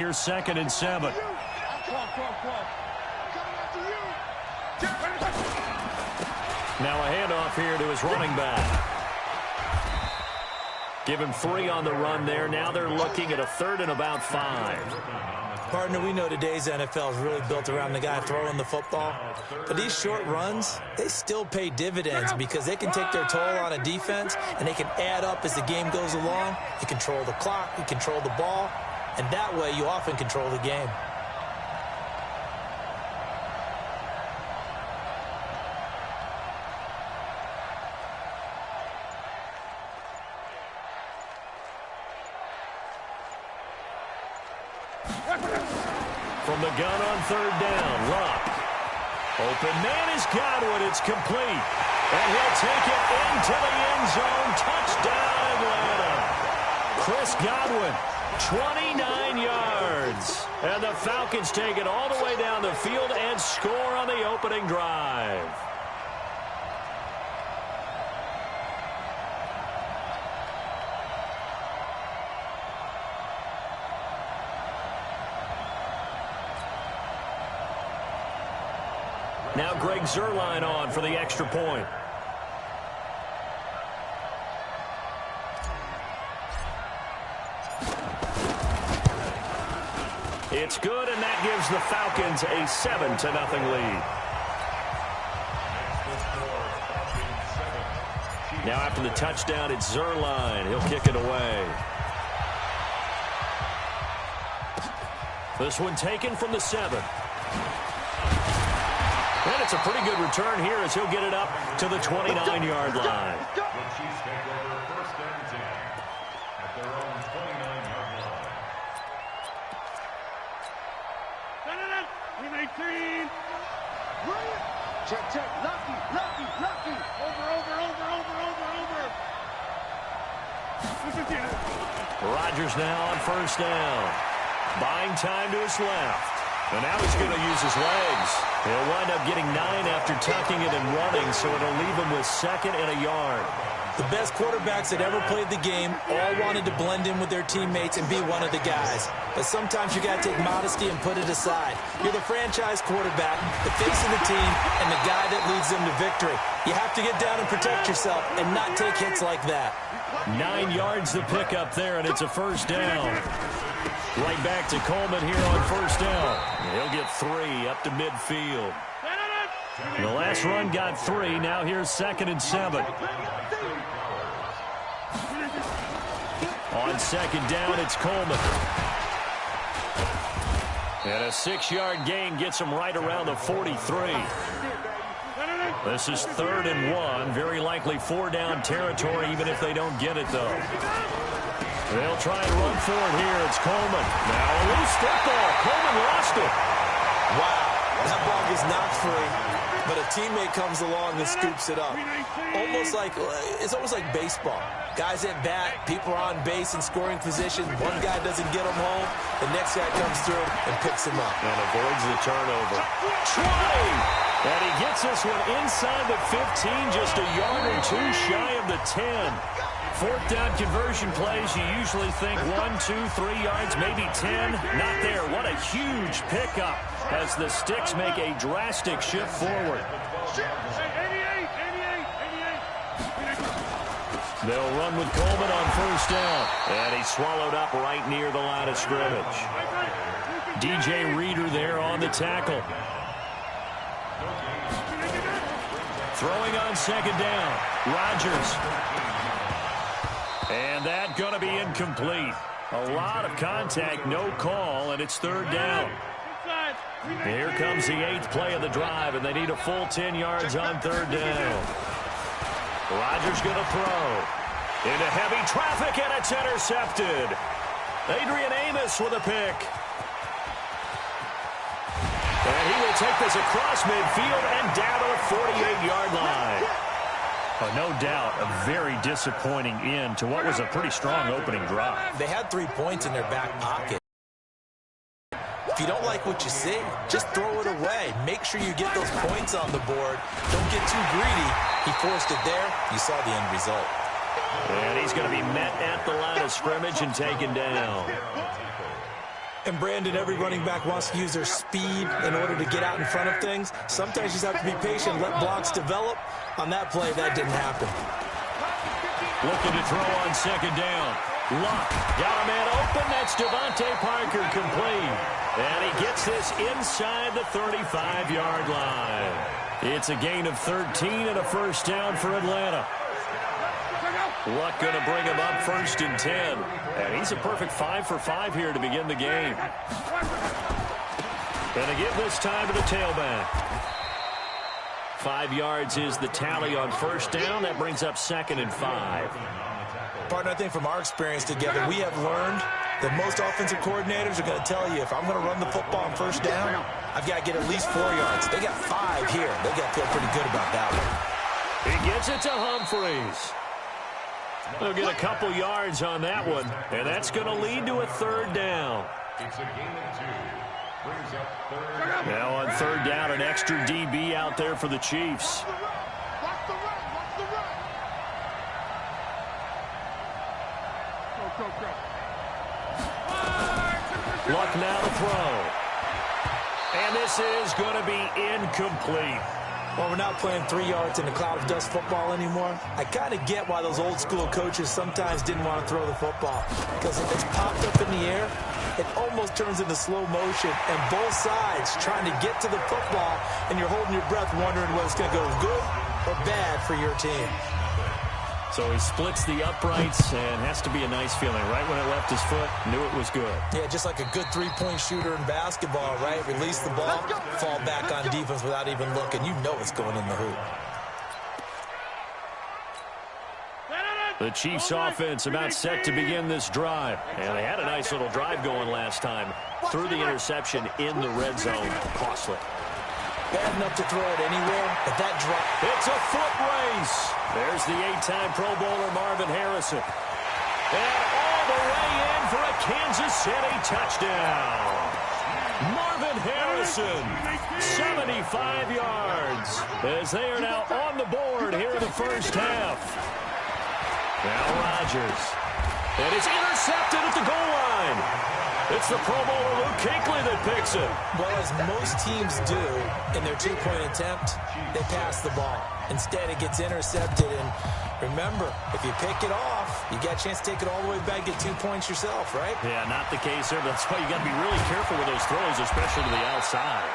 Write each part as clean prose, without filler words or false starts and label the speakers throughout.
Speaker 1: Here's 2nd and 7. Now a handoff here to his running back. Give him 3 on the run there. Now they're looking at a 3rd and about 5.
Speaker 2: Partner, we know today's NFL is really built around the guy throwing the football. But these short runs, they still pay dividends because they can take their toll on a defense, and they can add up as the game goes along. You control the clock, you control the ball, and that way you often control the game.
Speaker 1: From the gun on 3rd down, Luck. Open man is Godwin. It's complete. And he'll take it into the end zone. Touchdown, Atlanta. Chris Godwin, 29 yards. And the Falcons take it all the way down the field and score on the opening drive. Now Greg Zuerlein on for the extra point. It's good, and that gives the Falcons a 7-0 lead. Now after the touchdown, it's Zuerlein. He'll kick it away. This one taken from the 7. And it's a pretty good return here as he'll get it up to the 29-yard line.
Speaker 3: The Chiefs take over 1st and 10 at their own 29-yard line.
Speaker 4: 18. Check. Lucky. Over.
Speaker 1: Rodgers now on 1st down. Buying time to his left. And now he's going to use his legs. He'll wind up getting 9 after tucking it and running, so it'll leave him with 2nd and a yard.
Speaker 2: The best quarterbacks that ever played the game all wanted to blend in with their teammates and be one of the guys. But sometimes you got to take modesty and put it aside. You're the franchise quarterback, the face of the team, and the guy that leads them to victory. You have to get down and protect yourself and not take hits like that.
Speaker 1: 9 yards to pick up there, and it's a 1st down. Right back to Coleman here on 1st down. He'll get 3 up to midfield. The last run got 3. Now here's 2nd and 7. On 2nd down, it's Coleman. And a 6-yard gain gets him right around the 43. This is 3rd and 1. Very likely 4-down territory, even if they don't get it, though. They'll try and run for it here. It's Coleman. Now a loose football. Coleman lost it.
Speaker 2: Wow, that ball was knocked free, but a teammate comes along and scoops it up. It's almost like baseball. Guys at bat, people are on base in scoring position. One guy doesn't get him home. The next guy comes through and picks him up.
Speaker 1: And avoids the turnover. 20! And he gets this one inside the 15, just a yard or 2 shy of the 10. 4th down conversion plays, you usually think 1, 2, 3 yards, maybe 10. Not there. What a huge pickup as the Sticks make a drastic shift forward. They'll run with Coleman on 1st down. And he's swallowed up right near the line of scrimmage. DJ Reader there on the tackle. Throwing on 2nd down. Rodgers. And that going to be incomplete. A lot of contact, no call, and it's 3rd down. Here comes the 8th play of the drive, and they need a full 10 yards on 3rd down. Rodgers going to throw. Into heavy traffic, and it's intercepted. Adrian Amos with a pick. And he will take this across midfield and down to the 48-yard line. No doubt a very disappointing end to what was a pretty strong opening drive.
Speaker 2: They had 3 points in their back pocket. If you don't like what you see, just throw it away. Make sure you get those points on the board. Don't get too greedy. He forced it there. You saw the end result.
Speaker 1: And he's going to be met at the line of scrimmage and taken down.
Speaker 2: And Brandon, every running back wants to use their speed in order to get out in front of things. Sometimes you just have to be patient, let blocks develop. On that play, that didn't happen.
Speaker 1: Looking to throw on second down. Luck got a man open. That's Devontae Parker complete. And he gets this inside the 35-yard line. It's a gain of 13 and a first down for Atlanta. Luck going to bring him up first and 10. And he's a perfect 5 for 5 here to begin the game. Going to give this time to the tailback. 5 yards is the tally on first down. That brings up second and 5.
Speaker 2: Partner, I think from our experience together, we have learned that most offensive coordinators are going to tell you, if I'm going to run the football on first down, I've got to get at least 4 yards. They got 5 here. They got to feel pretty good about that one.
Speaker 1: He gets it to Humphreys. They'll get a couple yards on that one, and that's going to lead to a third down.
Speaker 3: It's a gain of 2. Brings up third.
Speaker 1: Now on third down, an extra DB out there for the Chiefs.
Speaker 4: Watch the run. Watch the run. Go.
Speaker 1: Luck now to throw. And this is going to be incomplete.
Speaker 2: Well, we're not playing 3 yards in a cloud of dust football anymore. I kind of get why those old school coaches sometimes didn't want to throw the football. Because if it's popped up in the air, it almost turns into slow motion. And both sides trying to get to the football, and you're holding your breath wondering whether it's going to go good or bad for your team.
Speaker 1: So he splits the uprights, and has to be a nice feeling. Right when it left his foot, knew it was good.
Speaker 2: Yeah, just like a good three-point shooter in basketball, right? Release the ball, fall back on defense without even looking. You know it's going in the hoop.
Speaker 1: The Chiefs offense about set to begin this drive. And they had a nice little drive going last time. Threw the interception in the red zone. Costly.
Speaker 2: Bad enough to throw it anywhere, but that drop.
Speaker 1: It's a foot race. There's the 8-time Pro Bowler Marvin Harrison. And all the way in for a Kansas City touchdown. Marvin Harrison, 75 yards, as they are now on the board here in the first half. Now Rodgers. And it's intercepted at the goal line. It's the Pro Bowler Luke Kuechly that picks it.
Speaker 2: Well, as most teams do in their two-point attempt, they pass the ball. Instead, it gets intercepted. And remember, if you pick it off, you got a chance to take it all the way back, get 2 points yourself, right?
Speaker 1: Yeah, not the case there. But that's why you got to be really careful with those throws, especially to the outside.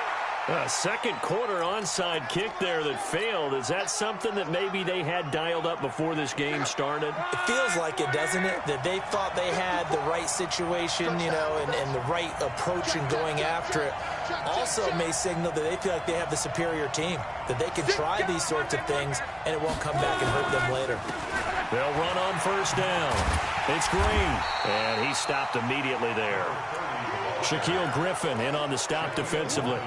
Speaker 1: Second quarter onside kick there that failed. Is that something that maybe they had dialed up before this game started?
Speaker 2: It feels like it, doesn't it? That they thought they had the right situation, you know, and the right approach in going after it. Also may signal that they feel like they have the superior team, that they can try these sorts of things, and it won't come back and hurt them later.
Speaker 1: They'll run on first down. It's Green, and he stopped immediately there. Shaquille Griffin in on the stop defensively.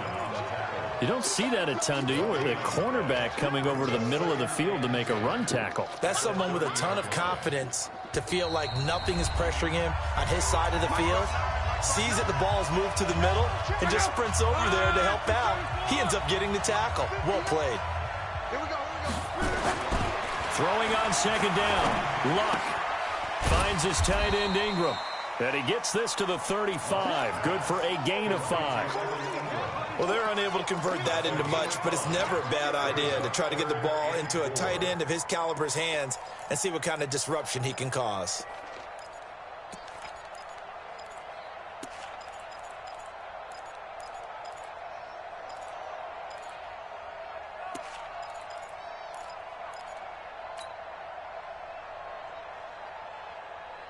Speaker 1: You don't see that a ton, do you? With the cornerback coming over to the middle of the field to make a run tackle.
Speaker 2: That's someone with a ton of confidence to feel like nothing is pressuring him on his side of the field. Sees that the ball is moved to the middle and just sprints over there to help out. He ends up getting the tackle. Well played.
Speaker 4: Here we go.
Speaker 1: Throwing on second down. Luck finds his tight end Ingram. And he gets this to the 35. Good for a gain of 5.
Speaker 2: Well, they're unable to convert that into much, but it's never a bad idea to try to get the ball into a tight end of his caliber's hands and see what kind of disruption he can cause.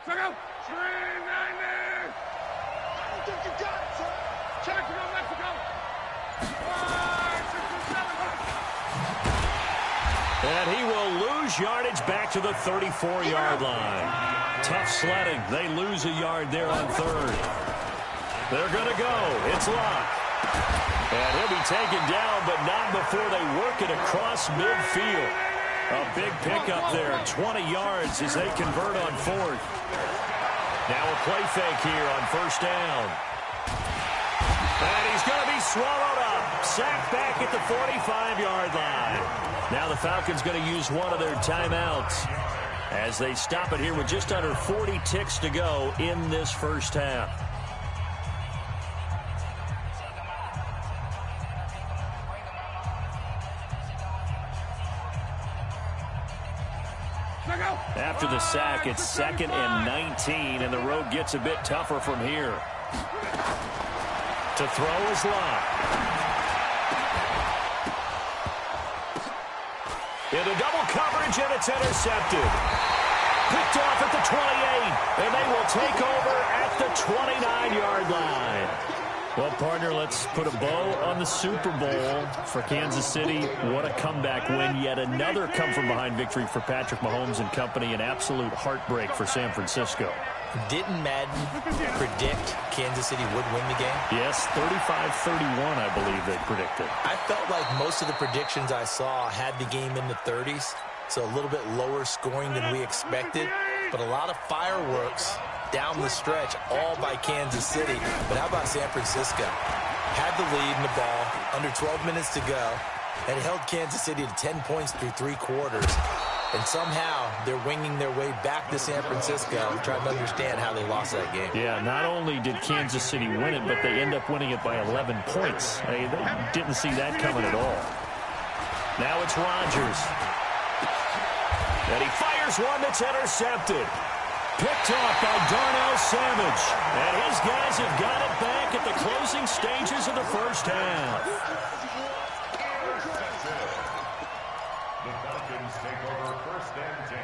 Speaker 4: Check out. 390. I think you got it, sir. Check it out, Mexico. 5, 6, 7.
Speaker 1: And he will lose yardage back to the 34-yard line. Tough sledding. They lose a yard there on third. They're going to go. It's Luck. And he'll be taken down, but not before they work it across midfield. A big pickup there, 20 yards as they convert on fourth. Now a play fake here on first down. And he's going to be swallowed up. Sacked back at the 45-yard line. Now the Falcons going to use one of their timeouts as they stop it here with just under 40 ticks to go in this first half. After the sack, it's 2nd and 19, and the road gets a bit tougher from here. To throw is Locke. Into double coverage, and it's intercepted. Picked off at the 28, and they will take over at the 29-yard line. Well, partner, let's put a bow on the Super Bowl for Kansas City. What a comeback win. Yet another come-from-behind victory for Patrick Mahomes and company. An absolute heartbreak for San Francisco.
Speaker 2: Didn't Madden predict Kansas City would win the game?
Speaker 1: Yes, 35-31, I believe they predicted.
Speaker 2: I felt like most of the predictions I saw had the game in the 30s, so a little bit lower scoring than we expected, but a lot of fireworks down the stretch, all by Kansas City. But how about San Francisco? Had the lead in the ball, under 12 minutes to go, and held Kansas City to 10 points through 3 quarters. And somehow they're winging their way back to San Francisco, trying to understand how they lost that game.
Speaker 1: Yeah, not only did Kansas City win it, but they end up winning it by 11 points. They didn't see that coming at all. Now it's Rodgers. And he fires one that's intercepted. Picked off by Darnell Savage. And his guys have got it back at the closing stages of the first half.
Speaker 3: The Falcons take over 1st and 10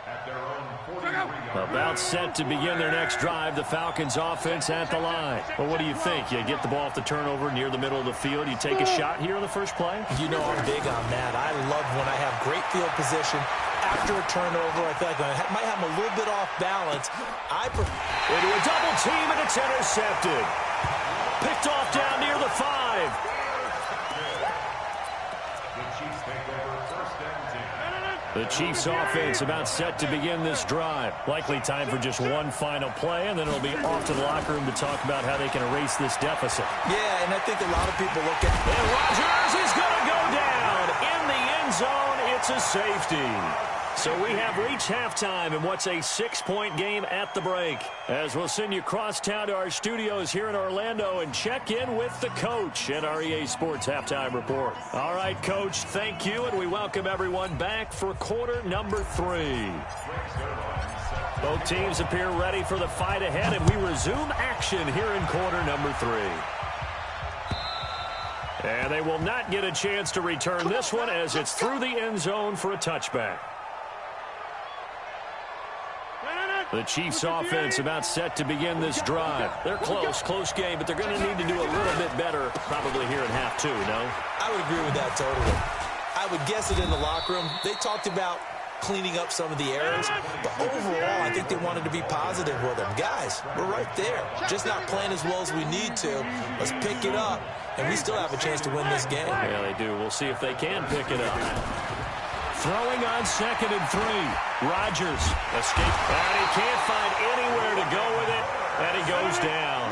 Speaker 3: at their own 43-yard.
Speaker 1: About set to begin their next drive. The Falcons offense at the line. Well, what do you think? You get the ball off the turnover near the middle of the field. You take a shot here on the first play?
Speaker 2: You know I'm big on that. I love when I have great field position. After a turnover, I feel like I might have them a little bit off balance.
Speaker 1: Into a double team, and it's intercepted. Picked off down near the 5.
Speaker 3: The Chiefs take over 1st and 10.
Speaker 1: The Chiefs offense about set to begin this drive. Likely time for just one final play, and then it'll be off to the locker room to talk about how they can erase this deficit.
Speaker 2: Yeah, and I think a lot of people look at...
Speaker 1: And Rodgers is going to go down in the end zone. It's a safety. So we have reached halftime in what's a 6-point game at the break. As we'll send you cross town to our studios here in Orlando and check in with the coach at our EA Sports Halftime Report. All right, Coach, thank you, and we welcome everyone back for quarter number 3. Both teams appear ready for the fight ahead, and we resume action here in quarter number 3. And they will not get a chance to return this one as it's through the end zone for a touchback. The Chiefs offense about set to begin this drive. They're close game, but they're going to need to do a little bit better probably here in half 2, no?
Speaker 2: I would agree with that totally. I would guess it in the locker room. They talked about cleaning up some of the errors, but overall, I think they wanted to be positive with them. Guys, we're right there. Just not playing as well as we need to. Let's pick it up, and we still have a chance to win this game.
Speaker 1: Yeah, they do. We'll see if they can pick it up. Throwing on 2nd and 3. Rodgers escapes, and he can't find anywhere to go with it, and he goes down.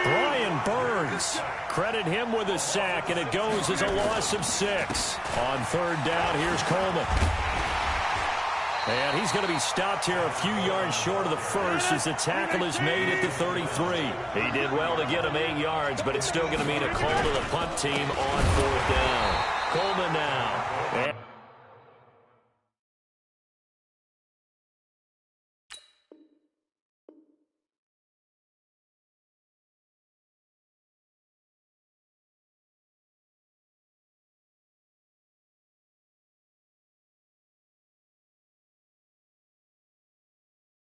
Speaker 1: Brian Burns, credit him with a sack, and it goes as a loss of 6. On 3rd down, here's Coleman. And he's going to be stopped here a few yards short of the first as the tackle is made at the 33. He did well to get him 8 yards, but it's still going to mean a call to the punt team on 4th down. Coleman now.